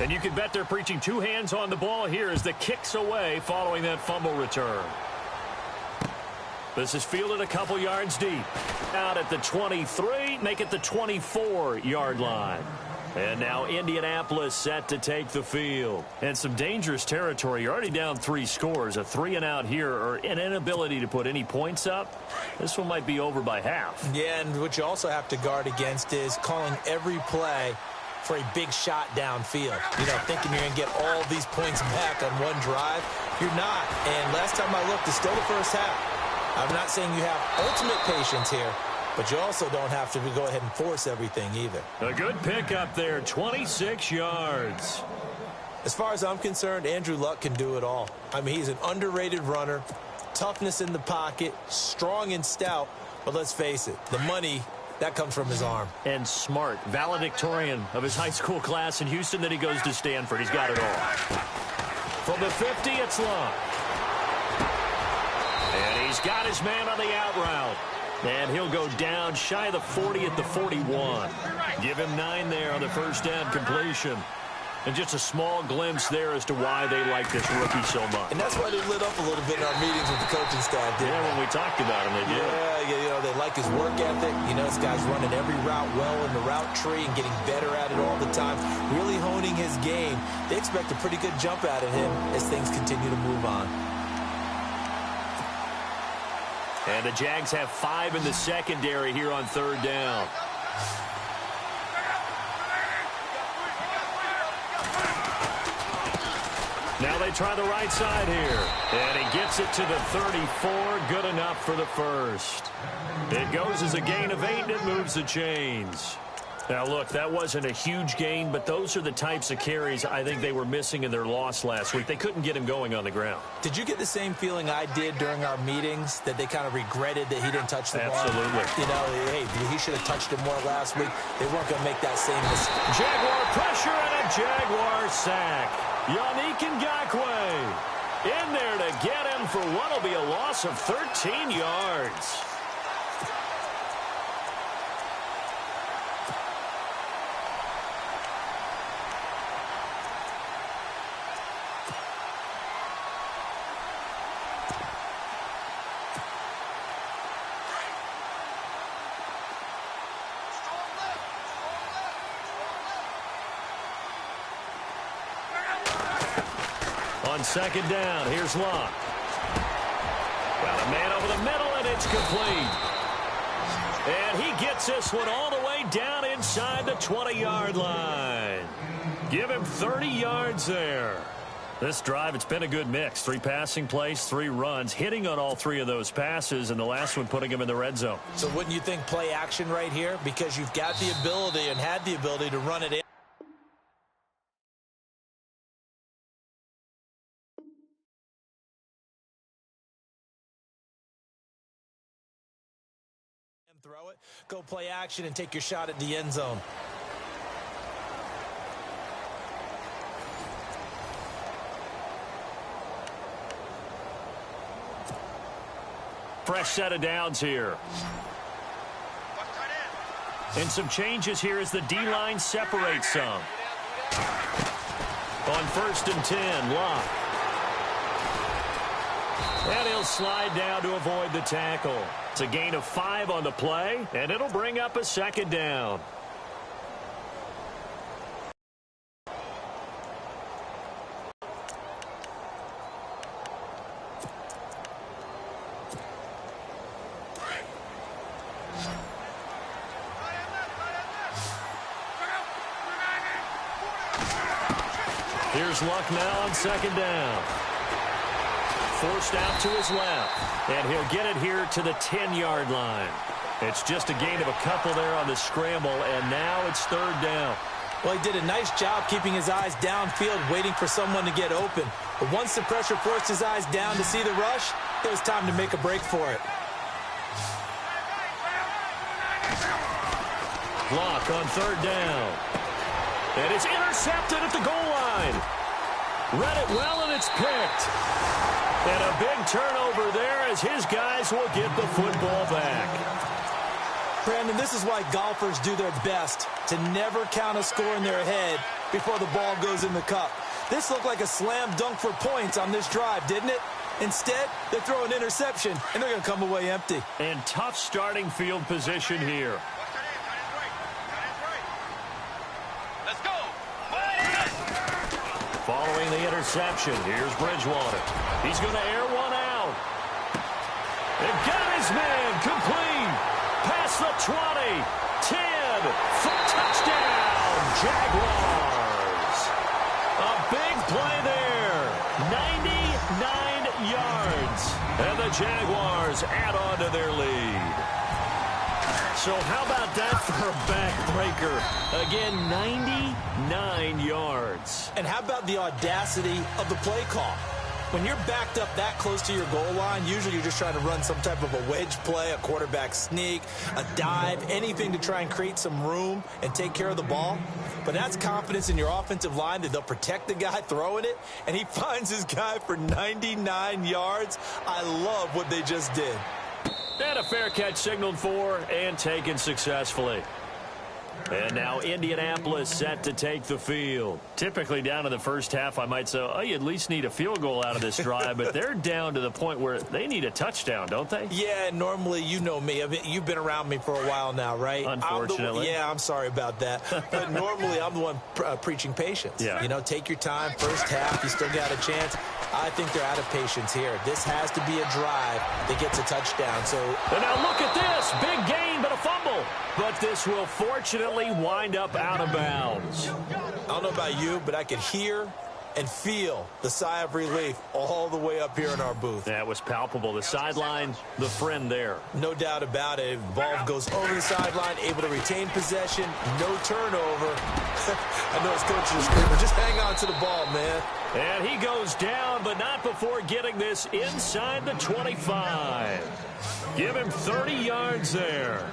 And you can bet they're preaching two hands on the ball here as the kick's away following that fumble return. This is fielded a couple yards deep. Out at the 23, make it the 24-yard line. And now Indianapolis set to take the field. And some dangerous territory. You're already down 3 scores. A 3-and-out here or an inability to put any points up. This one might be over by half. Yeah, and what you also have to guard against is calling every play for a big shot downfield. You know, thinking you're going to get all these points back on one drive. You're not. And last time I looked, it's still the first half. I'm not saying you have ultimate patience here, but you also don't have to go ahead and force everything either. A good pickup there, 26 yards. As far as I'm concerned, Andrew Luck can do it all. I mean, he's an underrated runner, toughness in the pocket, strong and stout, but let's face it, the money, that comes from his arm. And smart, valedictorian of his high school class in Houston, then he goes to Stanford. He's got it all. From the 50, it's Luck. And he's got his man on the out route. And he'll go down shy of the 40 at the 41. Give him 9 there on the first down completion. And just a small glimpse there as to why they like this rookie so much. And that's why they lit up a little bit in our meetings with the coaching staff. Yeah, when we talked about him, they did. Yeah, you know, they like his work ethic. You know, this guy's running every route well in the route tree and getting better at it all the time, really honing his game. They expect a pretty good jump out of him as things continue to move on. And the Jags have 5 in the secondary here on third down. Now they try the right side here. And he gets it to the 34. Good enough for the first. It goes as a gain of 8, and it moves the chains. Now, look, that wasn't a huge gain, but those are the types of carries I think they were missing in their loss last week. They couldn't get him going on the ground. Did you get the same feeling I did during our meetings, that they kind of regretted that he didn't touch the ball? Absolutely. You know, hey, he should have touched it more last week. They weren't going to make that same mistake. Jaguar pressure and a Jaguar sack. Yannick Ngakoue in there to get him for what will be a loss of 13 yards. On second down, here's Luck. Got a man over the middle, and it's complete. And he gets this one all the way down inside the 20-yard line. Give him 30 yards there. This drive, it's been a good mix. 3 passing plays, 3 runs, hitting on all 3 of those passes, and the last one putting him in the red zone. So wouldn't you think play action right here? Because you've got the ability and had the ability to run it in. Throw it, go play action, and take your shot at the end zone. Fresh set of downs here. And some changes here as the D-line separates some. On 1st and 10, Luck. And he'll slide down to avoid the tackle. It's a gain of 5 on the play, and it'll bring up a second down. Here's Luck now on second down. Forced out to his left, and he'll get it here to the 10-yard line. It's just a gain of a couple there on the scramble, and now it's third down. Well, he did a nice job keeping his eyes downfield, waiting for someone to get open. But once the pressure forced his eyes down to see the rush, it was time to make a break for it. Luck on third down. And it's intercepted at the goal line. Read it well, and it's picked. And a big turnover there as his guys will get the football back. Brandon, this is why golfers do their best to never count a score in their head before the ball goes in the cup. This looked like a slam dunk for points on this drive, didn't it? Instead, they throw an interception, and they're going to come away empty. And tough starting field position here. Let's go. Following the interception, here's Bridgewater. He's going to air one out. And got his man complete. Past the 20, 10, for touchdown, Jaguars. A big play there, 99 yards. And the Jaguars add on to their lead. So how about that for a backbreaker? Again, 99 yards. And how about the audacity of the play call? When you're backed up that close to your goal line, usually you're just trying to run some type of a wedge play, a quarterback sneak, a dive, anything to try and create some room and take care of the ball. But that's confidence in your offensive line that they'll protect the guy throwing it, and he finds his guy for 99 yards. I love what they just did. And a fair catch signaled for and taken successfully. And now Indianapolis set to take the field. Typically down in the first half, I might say, oh, you at least need a field goal out of this drive. But they're down to the point where they need a touchdown, don't they? Yeah, normally, you know me. You've been around me for a while now, right? Unfortunately. I'm sorry about that. But normally, I'm the one preaching patience. Yeah. You know, take your time. First half, you still got a chance. I think they're out of patience here. This has to be a drive that gets a touchdown. So, and now look at this. Big gain, but a fumble. But this will fortunately wind up out of bounds. I don't know about you, but I could hear and feel the sigh of relief all the way up here in our booth. That was palpable. The sideline, the friend there. No doubt about it. Ball goes over the sideline, able to retain possession, no turnover. I know his coach is screaming, just hang on to the ball, man. And he goes down, but not before getting this inside the 25. Give him 30 yards there.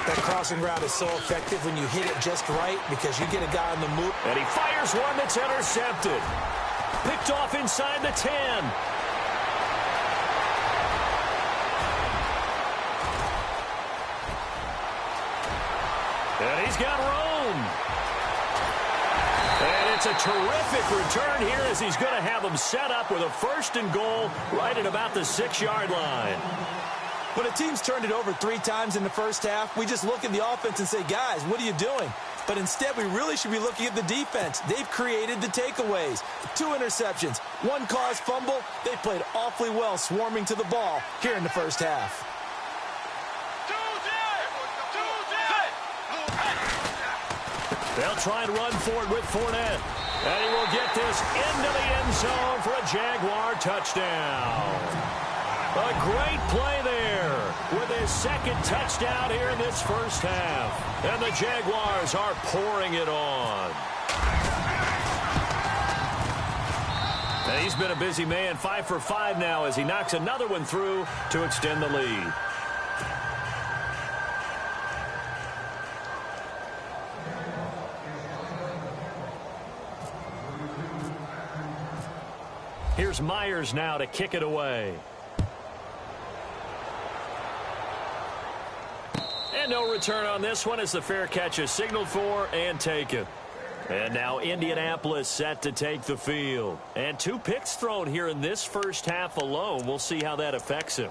That crossing route is so effective when you hit it just right because you get a guy on the move. And he fires one that's intercepted. Picked off inside the 10. And he's got room. And it's a terrific return here as he's going to have them set up with a 1st and goal right at about the 6-yard line. When a team's turned it over 3 times in the first half, we just look at the offense and say, guys, what are you doing? But instead, we really should be looking at the defense. They've created the takeaways. 2 interceptions, 1 caused fumble. They played awfully well swarming to the ball here in the first half. They'll try and run for it with Fournette. And he will get this into the end zone for a Jaguar touchdown. A great play there with his 2nd touchdown here in this first half. And the Jaguars are pouring it on. And he's been a busy man, 5 for 5 now as he knocks another one through to extend the lead. Here's Myers now to kick it away. And no return on this one as the fair catch is signaled for and taken. And now Indianapolis set to take the field. And 2 picks thrown here in this first half alone. We'll see how that affects him.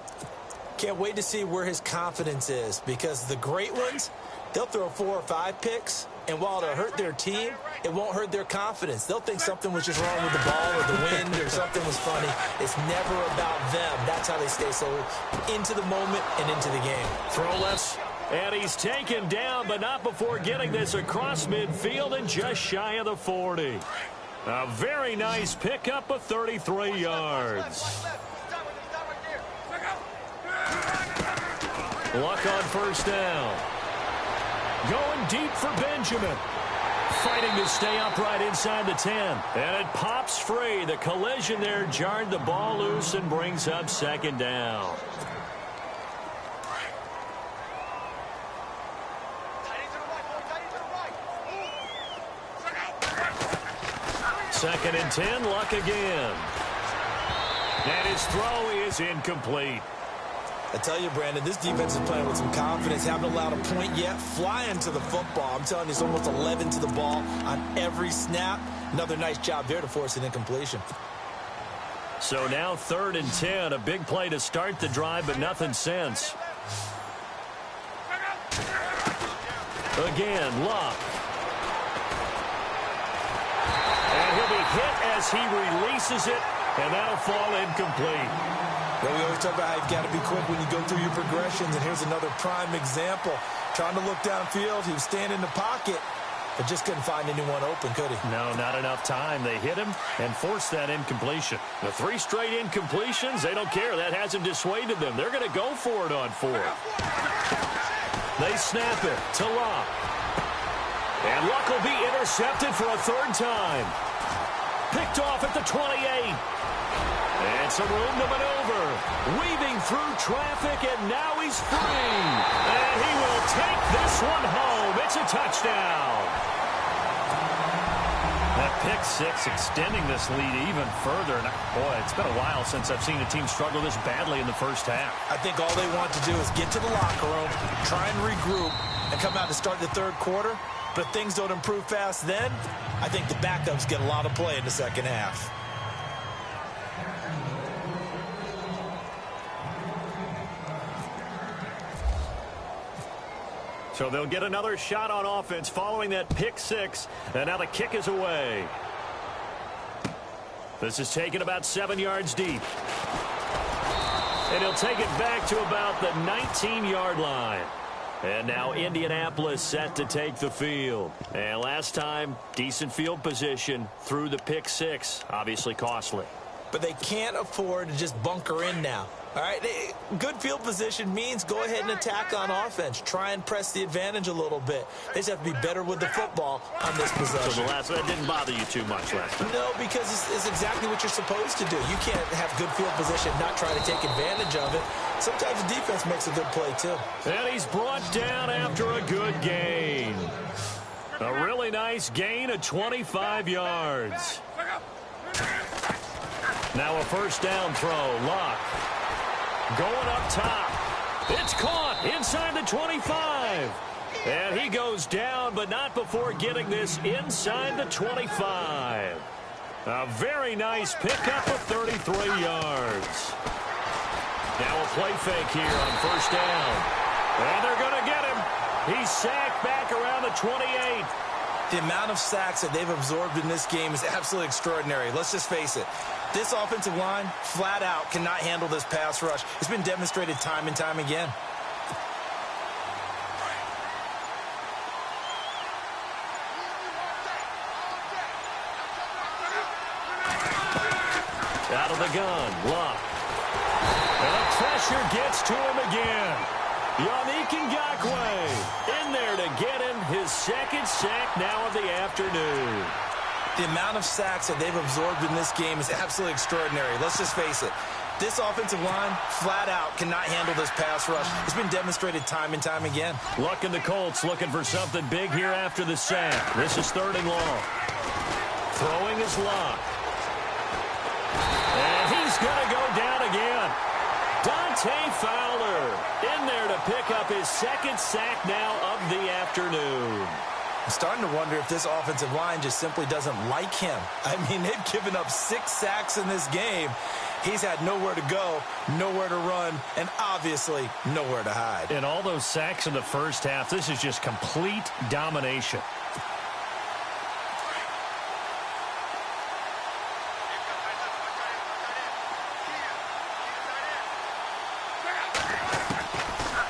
Can't wait to see where his confidence is because the great ones, they'll throw 4 or 5 picks, and while it'll hurt their team, it won't hurt their confidence. They'll think something was just wrong with the ball or the wind or something was funny. It's never about them. That's how they stay so into the moment and into the game. Throwless. And he's taken down, but not before getting this across midfield and just shy of the 40. A very nice pickup of 33 yards. Luck on first down. Going deep for Benjamin. Fighting to stay upright inside the 10. And it pops free. The collision there jarred the ball loose and brings up 2nd down. 2nd and 10, Luck again. And his throw is incomplete. I tell you, Brandon, this defense is playing with some confidence. Haven't allowed a point yet. Flying to the football. I'm telling you, it's almost 11 to the ball on every snap. Another nice job there to force an incompletion. So now 3rd and 10. A big play to start the drive, but nothing since. Again, Locke. And he'll be hit as he releases it, and that'll fall incomplete. Well, we always talk about how you've got to be quick when you go through your progressions, and here's another prime example. Trying to look downfield, he was standing in the pocket, but just couldn't find anyone open, could he? No, not enough time. They hit him and forced that incompletion. The 3 straight incompletions, they don't care. That hasn't dissuaded them. They're going to go for it on 4th. They snap it to Locke. And Locke will be intercepted for a 3rd time. Picked off at the 28. And some room to maneuver. Weaving through traffic, and now he's free. And he will take this one home. It's a touchdown. That pick 6 extending this lead even further. And boy, it's been a while since I've seen a team struggle this badly in the first half. I think all they want to do is get to the locker room, try and regroup, and come out to start the 3rd quarter. But if things don't improve fast then, I think the backups get a lot of play in the second half. So they'll get another shot on offense following that pick 6. And now the kick is away. This is taken about 7 yards deep. And he'll take it back to about the 19-yard line. And now Indianapolis set to take the field. And last time, decent field position through the pick 6. Obviously costly. But they can't afford to just bunker in now. All right, good field position means go ahead and attack on offense. Try and press the advantage a little bit. They just have to be better with the football on this possession. So the last one didn't bother you too much last time? No, because it's exactly what you're supposed to do. You can't have good field position and not try to take advantage of it. Sometimes the defense makes a good play, too. And he's brought down after a good gain. A really nice gain of 25 yards. Now a 1st down throw. Locke. Going up top. It's caught inside the 25. And he goes down, but not before getting this inside the 25. A very nice pickup of 33 yards. Now a play fake here on 1st down. And they're going to get him. He's sacked back around the 28. The amount of sacks that they've absorbed in this game is absolutely extraordinary. Let's just face it. This offensive line, flat out, cannot handle this pass rush. It's been demonstrated time and time again. Out of the gun, Locke. And the pressure gets to him again. Yannick Ngakoue in there to get him his 2nd sack now of the afternoon. The amount of sacks that they've absorbed in this game is absolutely extraordinary. Let's just face it. This offensive line, flat out, cannot handle this pass rush. It's been demonstrated time and time again. Luck and the Colts looking for something big here after the sack. This is 3rd and long. Throwing is Locke. And he's going to go down again. Dante Fowler in there to pick up his 2nd sack now of the afternoon. I'm starting to wonder if this offensive line just simply doesn't like him. I mean, they've given up 6 sacks in this game. He's had nowhere to go, nowhere to run, and obviously nowhere to hide. And all those sacks in the first half, this is just complete domination.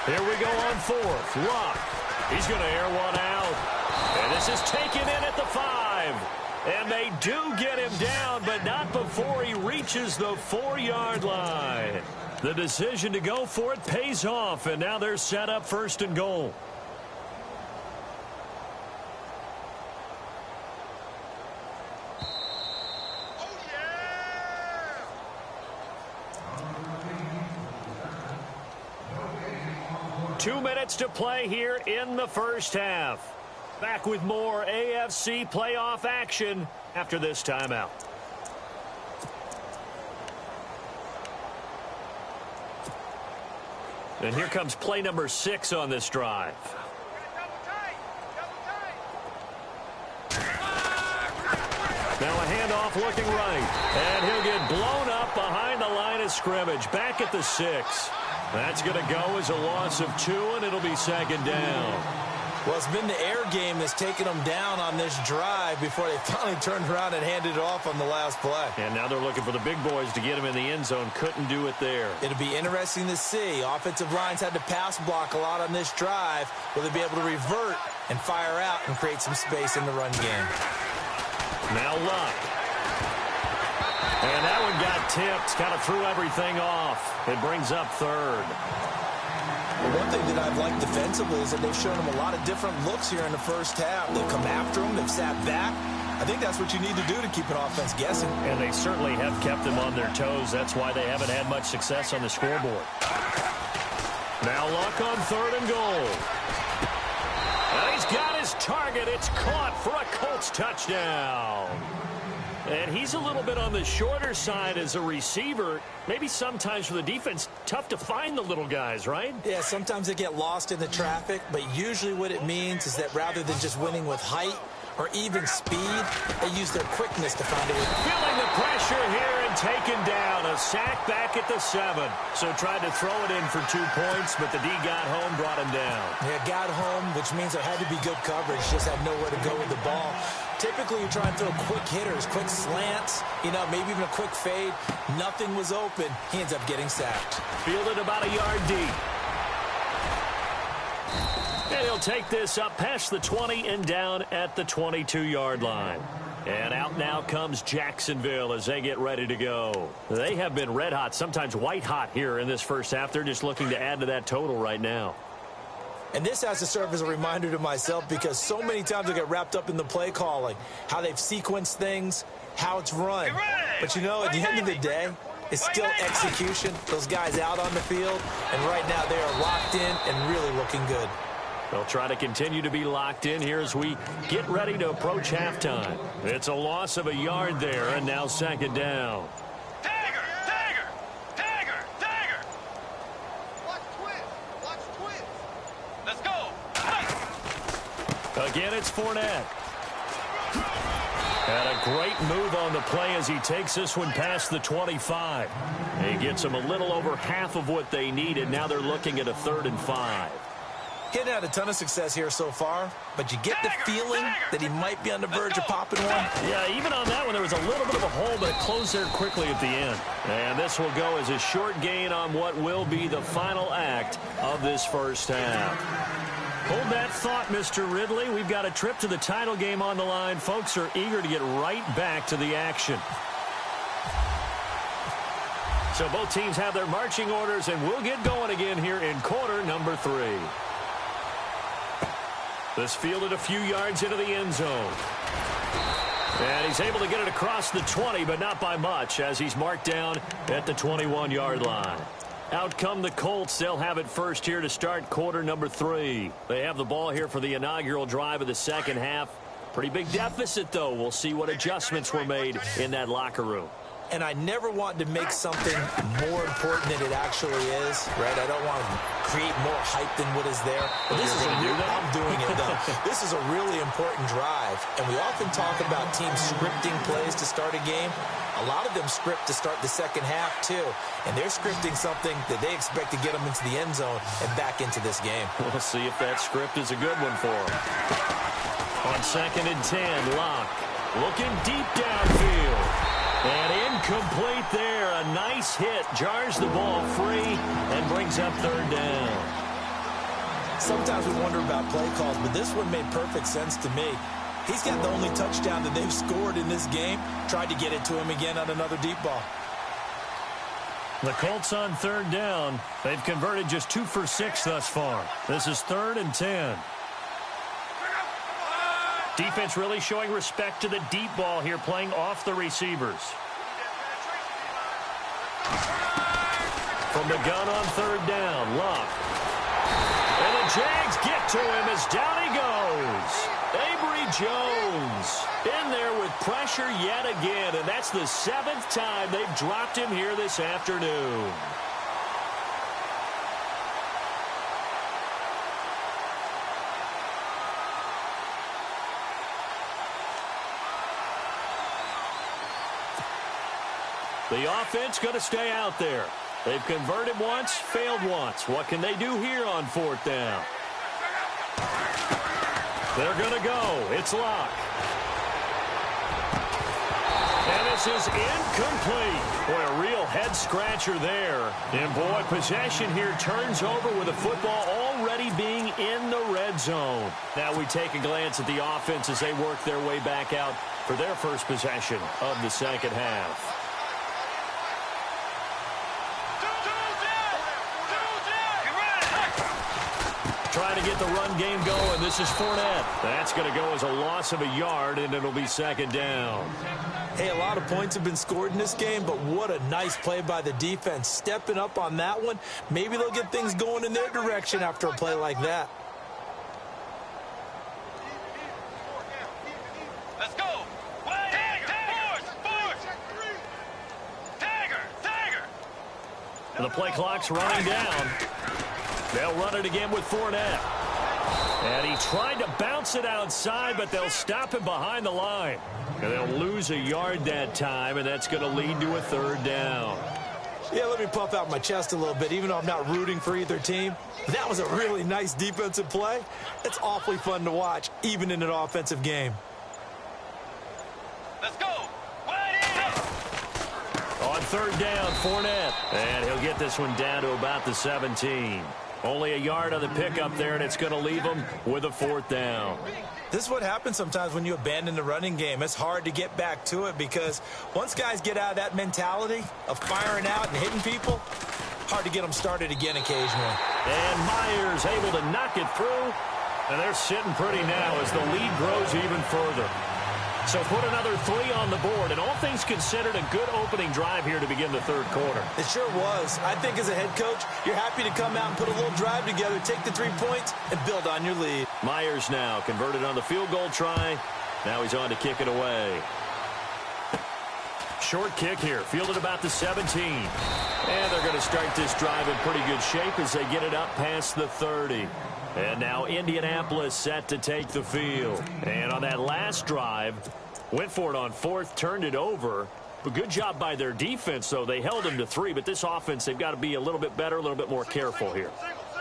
Here we go on 4th. Locke. He's going to air one out. And this is taken in at the 5. And they do get him down, but not before he reaches the 4-yard line. The decision to go for it pays off, and now they're set up 1st and goal. Oh, yeah! 2 minutes to play here in the first half. Back with more AFC playoff action after this timeout. And here comes play number 6 on this drive. Now a handoff looking right. And he'll get blown up behind the line of scrimmage. Back at the 6. That's going to go as a loss of 2, and it'll be second down. Well, it's been the air game that's taken them down on this drive before they finally turned around and handed it off on the last play. And now they're looking for the big boys to get him in the end zone. Couldn't do it there. It'll be interesting to see. Offensive lines had to pass block a lot on this drive. Will they be able to revert and fire out and create some space in the run game? Now Luck. And that one got tipped. Kind of threw everything off. It brings up third. One thing that I've liked defensively is that they've shown them a lot of different looks here in the first half. They've come after them. They've sat back. I think that's what you need to do to keep an offense guessing. And they certainly have kept them on their toes. That's why they haven't had much success on the scoreboard. Now Luck on 3rd and goal. And he's got his target. It's caught for a Colts touchdown. And he's a little bit on the shorter side as a receiver. Maybe sometimes for the defense, tough to find the little guys, right? Yeah, sometimes they get lost in the traffic, but usually what it means is that rather than just winning with height or even speed, they use their quickness to find a way. Feeling the pressure here and taken down. A sack back at the 7. So tried to throw it in for 2 points, but the D got home, brought him down. Yeah, got home, which means there had to be good coverage. Just had nowhere to go with the ball. Typically, you try and throw quick hitters, quick slants, maybe even a quick fade. Nothing was open. He ends up getting sacked. Fielded about a yard deep. And he'll take this up past the 20 and down at the 22-yard line. And out now comes Jacksonville as they get ready to go. They have been red hot, sometimes white hot here in this first half. They're just looking to add to that total right now. And this has to serve as a reminder to myself because so many times I get wrapped up in the play calling, how they've sequenced things, how it's run. But at the end of the day, it's still execution. Those guys out on the field, and right now they are locked in and really looking good. They'll try to continue to be locked in here as we get ready to approach halftime. It's a loss of a yard there, and now second down. Again, it's Fournette. And a great move on the play as he takes this one past the 25. He gets them a little over half of what they needed. Now they're looking at a 3rd and 5. Getting had a ton of success here so far, but you get the feeling that he might be on the verge of popping one. Yeah, even on that one, there was a little bit of a hole, but it closed there quickly at the end. And this will go as a short gain on what will be the final act of this first half. Hold that thought, Mr. Ridley. We've got a trip to the title game on the line. Folks are eager to get right back to the action. So both teams have their marching orders, and we'll get going again here in quarter number 3. This fielded a few yards into the end zone. And he's able to get it across the 20, but not by much, as he's marked down at the 21-yard line. Out come the Colts. They'll have it first here to start quarter number 3. They have the ball here for the inaugural drive of the second half. Pretty big deficit, though. We'll see what adjustments were made in that locker room. And I never want to make something more important than it actually is, right? I don't want to create more hype than what is there. But this is I'm doing it, though. This is a really important drive. And we often talk about teams scripting plays to start a game. A lot of them script to start the second half, too. And they're scripting something that they expect to get them into the end zone and back into this game. We'll see if that script is a good one for them. On 2nd and 10, Locke looking deep downfield. And incomplete there. A nice hit. Jars the ball free and brings up 3rd down. Sometimes we wonder about play calls, but this one made perfect sense to me. He's got the only touchdown that they've scored in this game. Tried to get it to him again on another deep ball. The Colts on 3rd down. They've converted just 2 for 6 thus far. This is 3rd and 10. Defense really showing respect to the deep ball here, playing off the receivers. From the gun on 3rd down, Luck. And the Jags get to him as down he goes. Avery Jones in there with pressure yet again, and that's the 7th time they've dropped him here this afternoon. The offense going to stay out there. They've converted once, failed once. What can they do here on 4th down? They're going to go. It's Locke. And this is incomplete. Boy, a real head-scratcher there. And, boy, possession here turns over with the football already being in the red zone. Now we take a glance at the offense as they work their way back out for their first possession of the second half. Trying to get the run game going. This is Fournette. That's going to go as a loss of a yard, and it'll be 2nd down. Hey, a lot of points have been scored in this game, but what a nice play by the defense. Stepping up on that one. Maybe they'll get things going in their direction after a play like that. Let's go. And the play clock's running down. They'll run it again with Fournette. And he tried to bounce it outside, but they'll stop him behind the line. And they'll lose a yard that time, and that's going to lead to a 3rd down. Yeah, let me puff out my chest a little bit, even though I'm not rooting for either team. That was a really nice defensive play. It's awfully fun to watch, even in an offensive game. Let's go. On 3rd down, Fournette. And he'll get this one down to about the 17. Only a yard on the pickup there, and it's going to leave him with a 4th down. This is what happens sometimes when you abandon the running game. It's hard to get back to it because once guys get out of that mentality of firing out and hitting people, hard to get them started again occasionally. And Myers able to knock it through, and they're sitting pretty now as the lead grows even further. So put another 3 on the board, and all things considered, a good opening drive here to begin the 3rd quarter. It sure was. I think as a head coach, you're happy to come out and put a little drive together, take the 3 points, and build on your lead. Myers now converted on the field goal try. Now he's on to kick it away. Short kick here, fielded about the 17. And they're going to start this drive in pretty good shape as they get it up past the 30. And now Indianapolis set to take the field. And on that last drive, went for it on 4th, turned it over. But good job by their defense, though. They held them to 3, but this offense, they've got to be a little bit better, a little bit more careful here.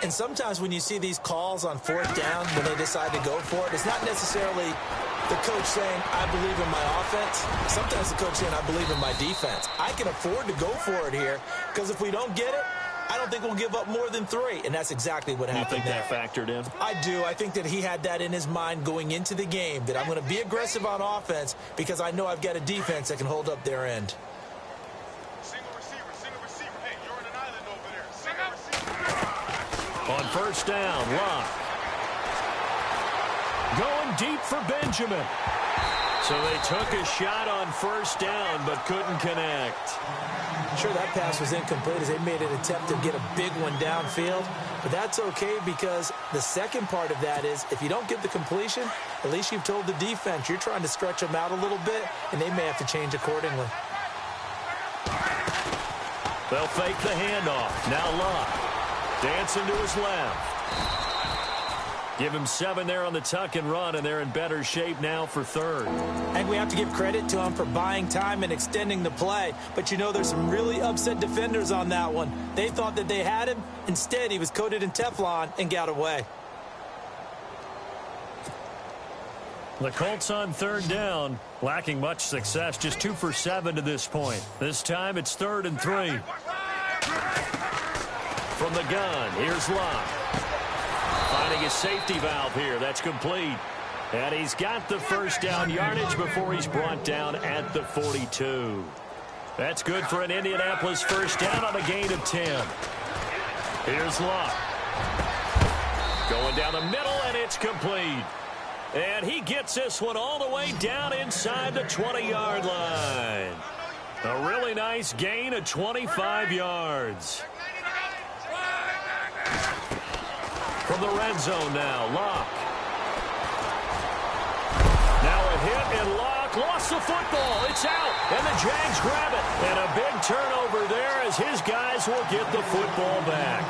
And sometimes when you see these calls on 4th down, when they decide to go for it, it's not necessarily the coach saying, I believe in my offense. Sometimes the coach saying, I believe in my defense. I can afford to go for it here because if we don't get it, I don't think we'll give up more than 3, and that's exactly what happened. You think that factored in? I do. I think that he had that in his mind going into the game, that I'm going to be aggressive on offense because I know I've got a defense that can hold up their end. Single receiver. Hey, you're on an island over there. Single receiver. On 1st down, Locke. Going deep for Benjamin. So they took a shot on 1st down, but couldn't connect. Sure, that pass was incomplete as they made an attempt to get a big one downfield. But that's okay because the second part of that is if you don't get the completion, at least you've told the defense you're trying to stretch them out a little bit, and they may have to change accordingly. They'll fake the handoff. Now Locke dancing to his left. Give him 7 there on the tuck and run, and they're in better shape now for 3rd. I think we have to give credit to him for buying time and extending the play. But, you know, there's some really upset defenders on that one. They thought that they had him. Instead, he was coated in Teflon and got away. The Colts on 3rd down, lacking much success, just 2 for 7 to this point. This time it's 3rd and 3. From the gun, here's Locke. Finding a safety valve here. That's complete. And he's got the 1st down yardage before he's brought down at the 42. That's good for an Indianapolis 1st down on a gain of 10. Here's Locke. Going down the middle, and it's complete. And he gets this one all the way down inside the 20-yard line. A really nice gain of 25 yards. From the red zone now, Locke. Now a hit, and Locke lost the football. It's out, and the Jags grab it. And a big turnover there as his guys will get the football back.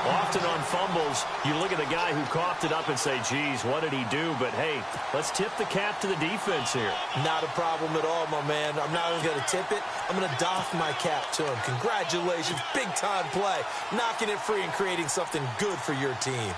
Often on fumbles, you look at the guy who coughed it up and say, geez, what did he do? But, hey, let's tip the cap to the defense here. Not a problem at all, my man. I'm not even going to tip it. I'm going to doff my cap to him. Congratulations. Big-time play. Knocking it free and creating something good for your team.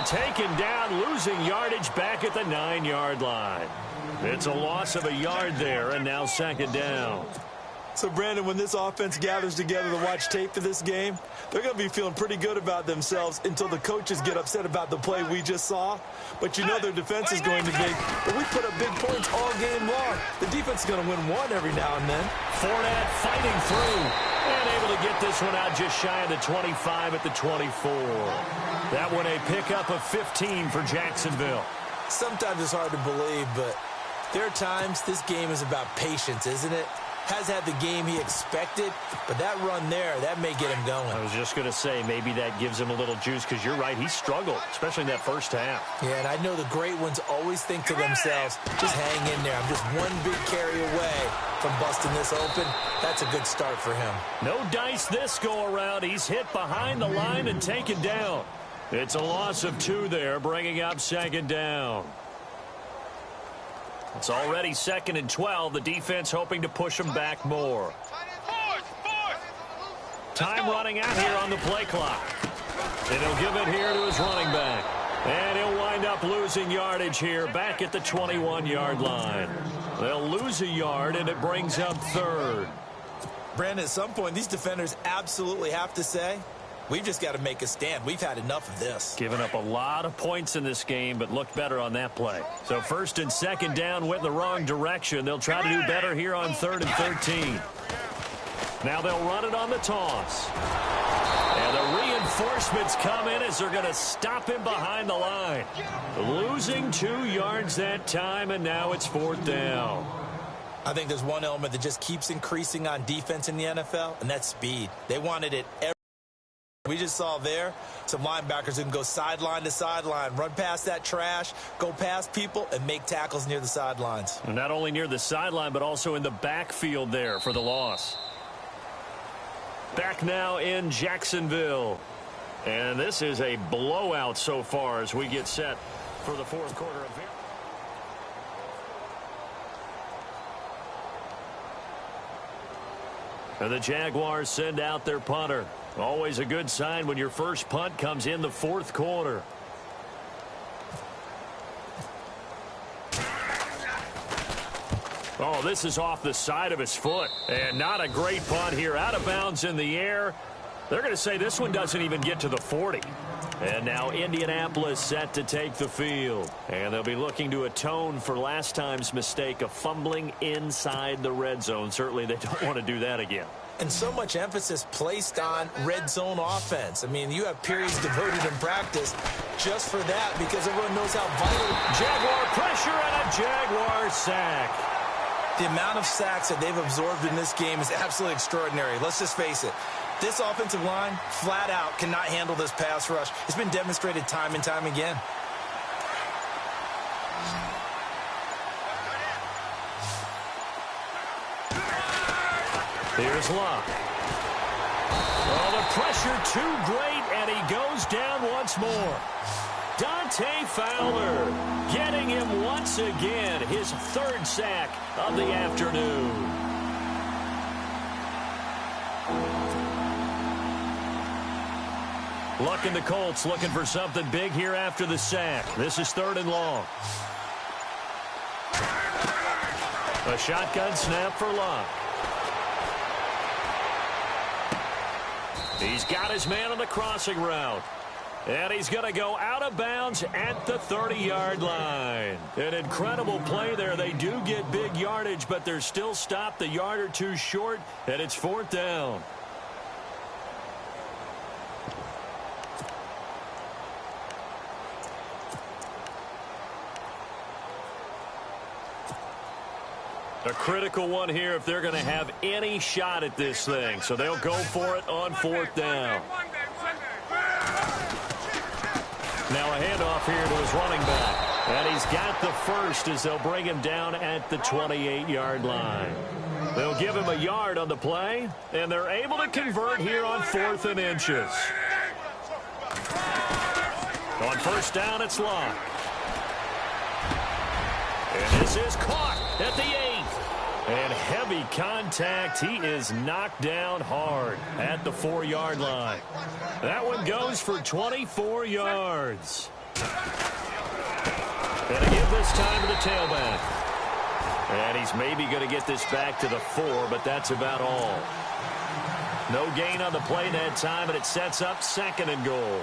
Taken down, losing yardage back at the 9-yard line. It's a loss of a yard there, and now second down. So, Brandon, when this offense gathers together to watch tape for this game, they're going to be feeling pretty good about themselves until the coaches get upset about the play we just saw. But you know their defense is going to be. But we put up big points all game long. The defense is going to win one every now and then. Fournette fighting through and able to get this one out just shy of the 25 at the 24. That one a pickup of 15 for Jacksonville. Sometimes it's hard to believe, but there are times this game is about patience, isn't it? Has had the game he expected, but that run there, that may get him going. I was just going to say, maybe that gives him a little juice, because you're right, he struggled, especially in that first half. Yeah, and I know the great ones always think to themselves, just hang in there. I'm just one big carry away from busting this open. That's a good start for him. No dice this go-around. He's hit behind the line and taken down. It's a loss of 2 there, bringing up second down. It's already 2nd and 12. The defense hoping to push them back more. Time running out here on the play clock. And he'll give it here to his running back. And he'll wind up losing yardage here back at the 21-yard line. They'll lose a yard, and it brings up 3rd. Brandon, at some point, these defenders absolutely have to say, we've just got to make a stand. We've had enough of this. Giving up a lot of points in this game, but looked better on that play. So 1st and 2nd down went in the wrong direction. They'll try to do better here on 3rd and 13. Now they'll run it on the toss. And the reinforcements come in as they're going to stop him behind the line. Losing 2 yards that time, and now it's 4th down. I think there's one element that just keeps increasing on defense in the NFL, and that's speed. They wanted it every. We just saw there some linebackers who can go sideline to sideline, run past that trash, go past people, and make tackles near the sidelines. And not only near the sideline, but also in the backfield there for the loss. Back now in Jacksonville. And this is a blowout so far as we get set for the 4th quarter of it. And the Jaguars send out their punter. Always a good sign when your first punt comes in the 4th quarter. Oh, this is off the side of his foot. And not a great punt here. Out of bounds in the air. They're going to say this one doesn't even get to the 40. And now Indianapolis set to take the field. And they'll be looking to atone for last time's mistake of fumbling inside the red zone. Certainly they don't want to do that again. And so much emphasis placed on red zone offense. I mean, you have periods devoted in practice just for that because everyone knows how vital. Jaguar pressure and a Jaguar sack. The amount of sacks that they've absorbed in this game is absolutely extraordinary. Let's just face it. This offensive line, flat out, cannot handle this pass rush. It's been demonstrated time and time again. Here's Locke. Oh, the pressure too great, and he goes down once more. Dante Fowler getting him once again, his 3rd sack of the afternoon. Luck and the Colts looking for something big here after the sack. This is 3rd and long. A shotgun snap for Locke. He's got his man on the crossing route. And he's going to go out of bounds at the 30-yard line. An incredible play there. They do get big yardage, but they're still stopped a yard or 2 short, and it's 4th down. A critical one here if they're going to have any shot at this thing. So they'll go for it on fourth down. Now a handoff here to his running back. And he's got the first as they'll bring him down at the 28-yard line. They'll give him a yard on the play, and they're able to convert here on 4th and inches. On first down, it's Locke. And this is caught at the 8th. And heavy contact. He is knocked down hard at the 4-yard line. That one goes for 24 yards. And to give this time to the tailback. And he's maybe going to get this back to the 4, but that's about all. No gain on the play that time, and it sets up 2nd and goal.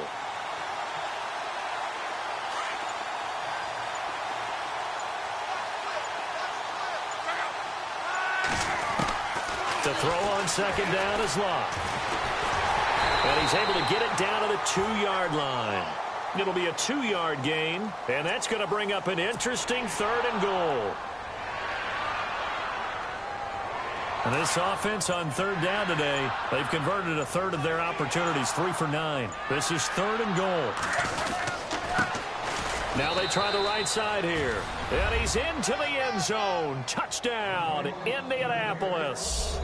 To throw on 2nd down is Locke. And he's able to get it down to the 2-yard line. It'll be a 2-yard gain, and that's going to bring up an interesting 3rd and goal. And this offense on 3rd down today, they've converted a third of their opportunities, 3 for 9. This is 3rd and goal. Now they try the right side here. And he's into the end zone. Touchdown, Indianapolis.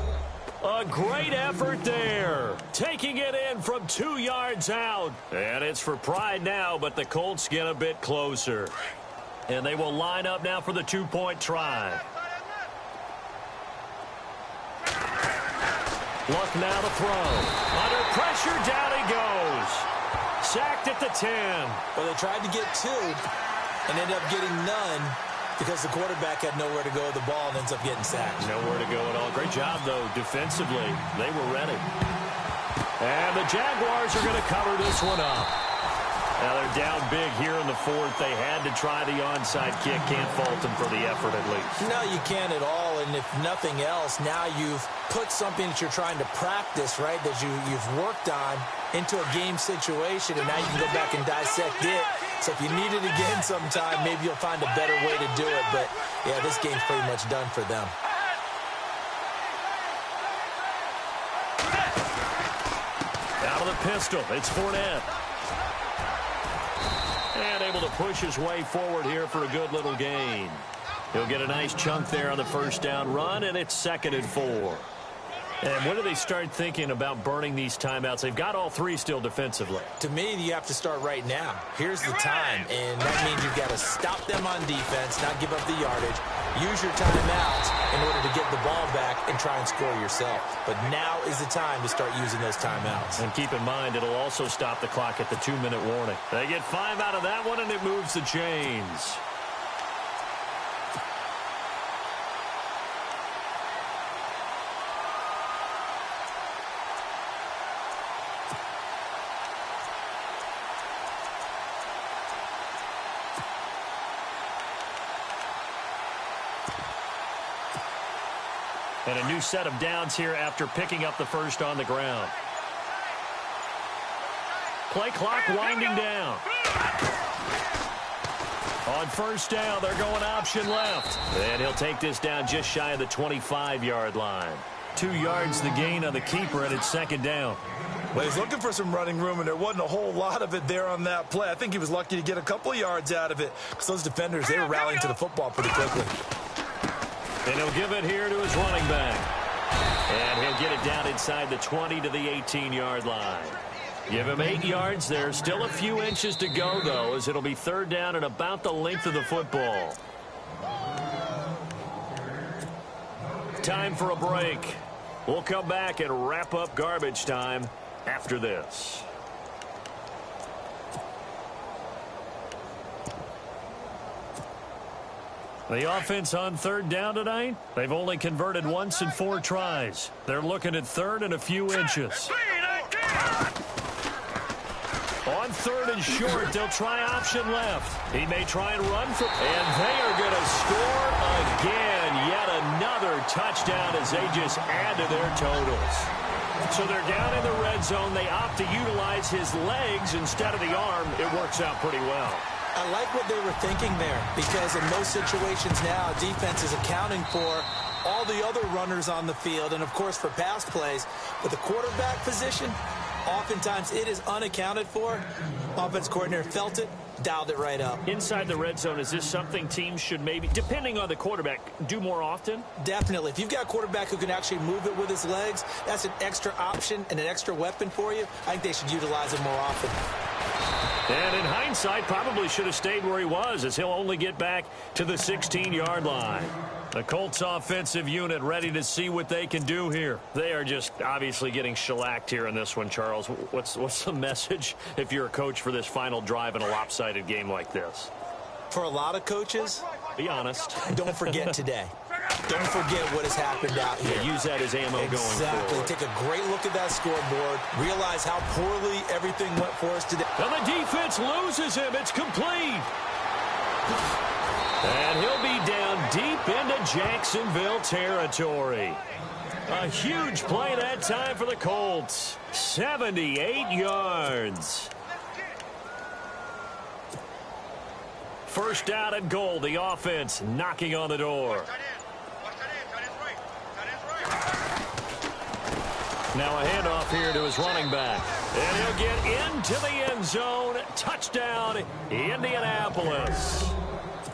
A great effort there. Taking it in from 2 yards out. And it's for pride now, but the Colts get a bit closer. And they will line up now for the 2-point try. Luck now to throw. Under pressure, down he goes. Sacked at the 10. Well, they tried to get 2 and ended up getting none because the quarterback had nowhere to go with the ball and ends up getting sacked. Nowhere to go at all. Great job, though, defensively. They were ready. And the Jaguars are going to cover this one up. Now they're down big here in the 4th. They had to try the onside kick. Can't fault them for the effort at least. No, you can't at all. And if nothing else, now you've put something that you're trying to practice, right, that you've worked on into a game situation, and now you can go back and dissect it. So if you need it again sometime, maybe you'll find a better way to do it. But, yeah, this game's pretty much done for them. Out of the pistol, it's Fournette. And able to push his way forward here for a good little gain. He'll get a nice chunk there on the first down run, and it's 2nd and 4. And when do they start thinking about burning these timeouts? They've got all 3 still defensively. To me, you have to start right now. Here's the time, and that means you've got to stop them on defense, not give up the yardage, use your timeouts in order to get the ball back and try and score yourself. But now is the time to start using those timeouts. And keep in mind, it'll also stop the clock at the 2-minute warning. They get 5 out of that one, and it moves the chains. And a new set of downs here after picking up the first on the ground. Play clock winding down. On first down, they're going option left. And he'll take this down just shy of the 25-yard line. 2 yards the gain on the keeper, and it's 2nd down. Well, he's looking for some running room, and there wasn't a whole lot of it there on that play. I think he was lucky to get a couple of yards out of it because those defenders, they were rallying to the football pretty quickly. And he'll give it here to his running back. And he'll get it down inside the 20 to the 18-yard line. Give him 8 yards there. Still a few inches to go, though, as it'll be 3rd down and about the length of the football. Time for a break. We'll come back and wrap up garbage time after this. The offense on 3rd down tonight, they've only converted once in 4 tries. They're looking at 3rd and a few inches. On 3rd and short, they'll try option left. He may try and run for, and they are going to score again. Yet another touchdown as they just add to their totals. So they're down in the red zone. They opt to utilize his legs instead of the arm. It works out pretty well. I like what they were thinking there because in most situations now, defense is accounting for all the other runners on the field, and, of course, for pass plays. But the quarterback position, oftentimes it is unaccounted for. Offense coordinator felt it, dialed it right up. Inside the red zone, is this something teams should maybe, depending on the quarterback, do more often? Definitely. If you've got a quarterback who can actually move it with his legs, that's an extra option and an extra weapon for you. I think they should utilize it more often. And in hindsight, probably should have stayed where he was, as he'll only get back to the 16-yard line. The Colts offensive unit ready to see what they can do here. They are just obviously getting shellacked here in this one, Charles. What's the message if you're a coach for this final drive in a lopsided game like this? For a lot of coaches, be honest. Don't forget today. Don't forget what has happened out here. Yeah, use that as ammo going forward. Exactly. Take a great look at that scoreboard. Realize how poorly everything went for us today. And the defense loses him. It's complete. And he'll be down deep into Jacksonville territory. A huge play that time for the Colts. 78 yards. First down and goal. The offense knocking on the door. Now a handoff here to his running back. And he'll get into the end zone. Touchdown, Indianapolis.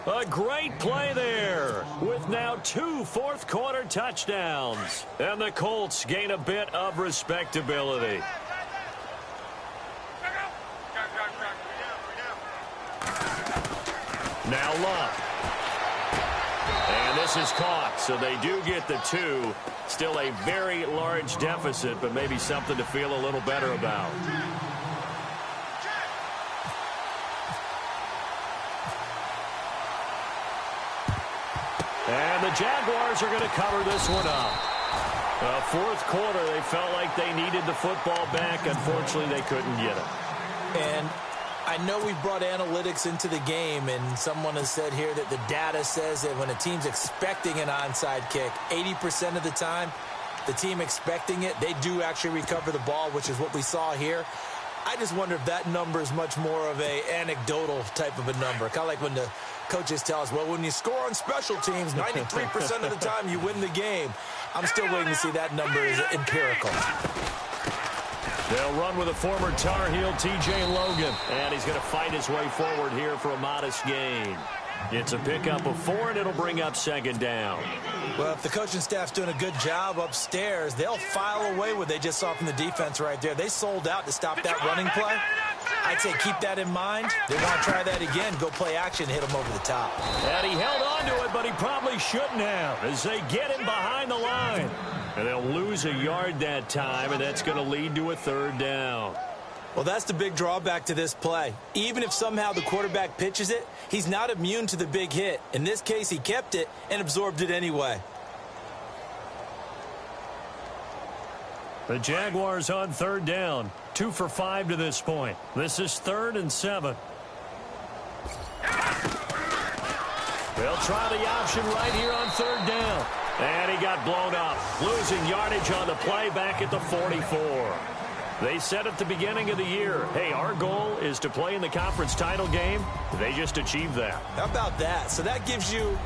A great play there with now 2 fourth-quarter touchdowns. And the Colts gain a bit of respectability. Now Luck. And this is caught, so they do get the 2. Still a very large deficit, but maybe something to feel a little better about. And the Jaguars are going to cover this one up. Fourth quarter, they felt like they needed the football back. Unfortunately, they couldn't get it. And I know we brought analytics into the game, and someone has said here that the data says that when a team's expecting an onside kick, 80% of the time, the team expecting it, they do actually recover the ball, which is what we saw here. I just wonder if that number is much more of a anecdotal type of a number. Kind of like when the coaches tell us, well, when you score on special teams, 93% of the time you win the game. I'm still waiting to see that number is empirical. They'll run with a former Tar Heel, T.J. Logan. And he's going to fight his way forward here for a modest gain. It's a pickup of 4, and it'll bring up second down. Well, if the coaching staff's doing a good job upstairs, they'll file away what they just saw from the defense right there. They sold out to stop that running play. I'd say keep that in mind. They want to try that again, go play action, hit him over the top. And he held on to it, but he probably shouldn't have as they get him behind the line. And they'll lose a yard that time, and that's going to lead to a third down. Well, that's the big drawback to this play. Even if somehow the quarterback pitches it, he's not immune to the big hit. In this case, he kept it and absorbed it anyway. The Jaguars on third down. 2 for 5 to this point. This is 3rd and 7. They'll try the option right here on third down. And he got blown up. Losing yardage on the play back at the 44. They said at the beginning of the year, hey, our goal is to play in the conference title game. They just achieved that. How about that? So that gives you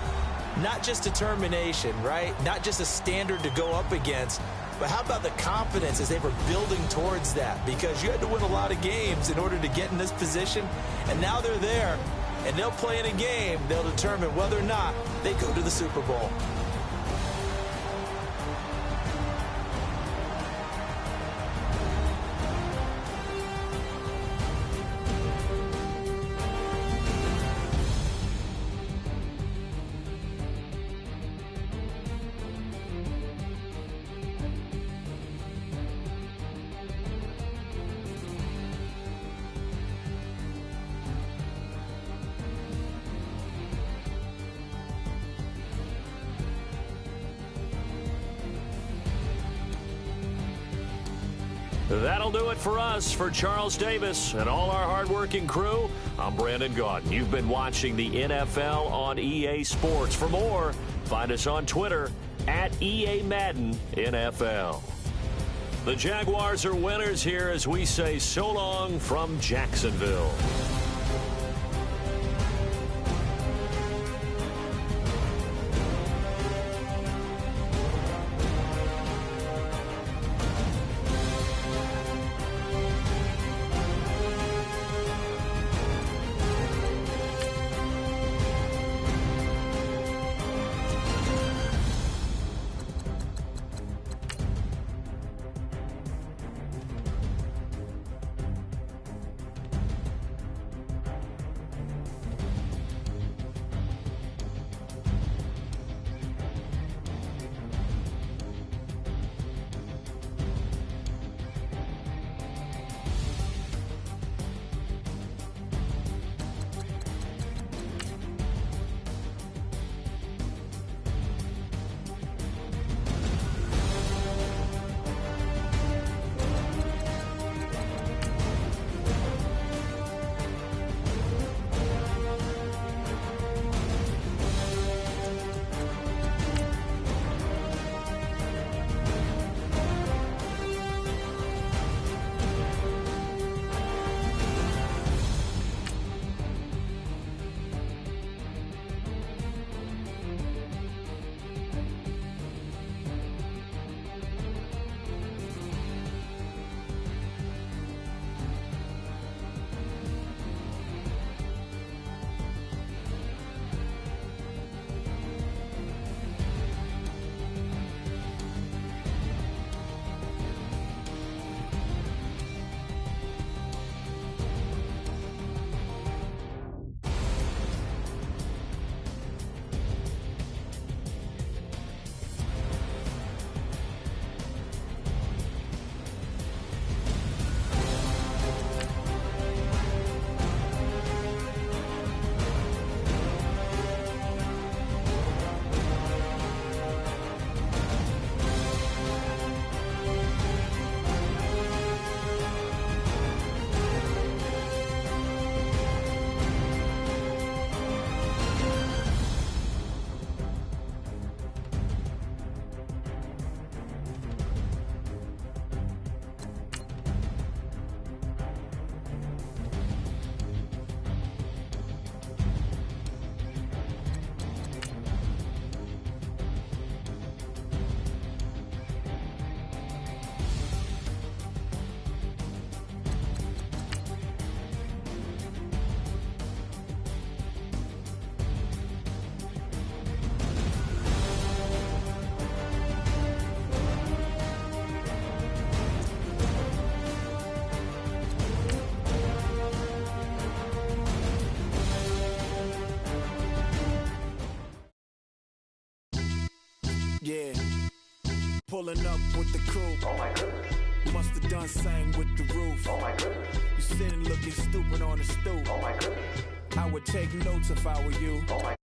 not just determination, right? Not just a standard to go up against, but how about the confidence as they were building towards that? Because you had to win a lot of games in order to get in this position, and now they're there, and they'll play in a game. They'll determine whether or not they go to the Super Bowl. That'll do it for us. For Charles Davis and all our hardworking crew, I'm Brandon Gaudin. You've been watching the NFL on EA Sports. For more, find us on Twitter at EA Madden NFL. The Jaguars are winners here as we say so long from Jacksonville. Pulling up with the coupe. Oh my goodness. Must have done same with the roof. Oh my goodness. You sitting looking stupid on the stoop. Oh my goodness. I would take notes if I were you. Oh my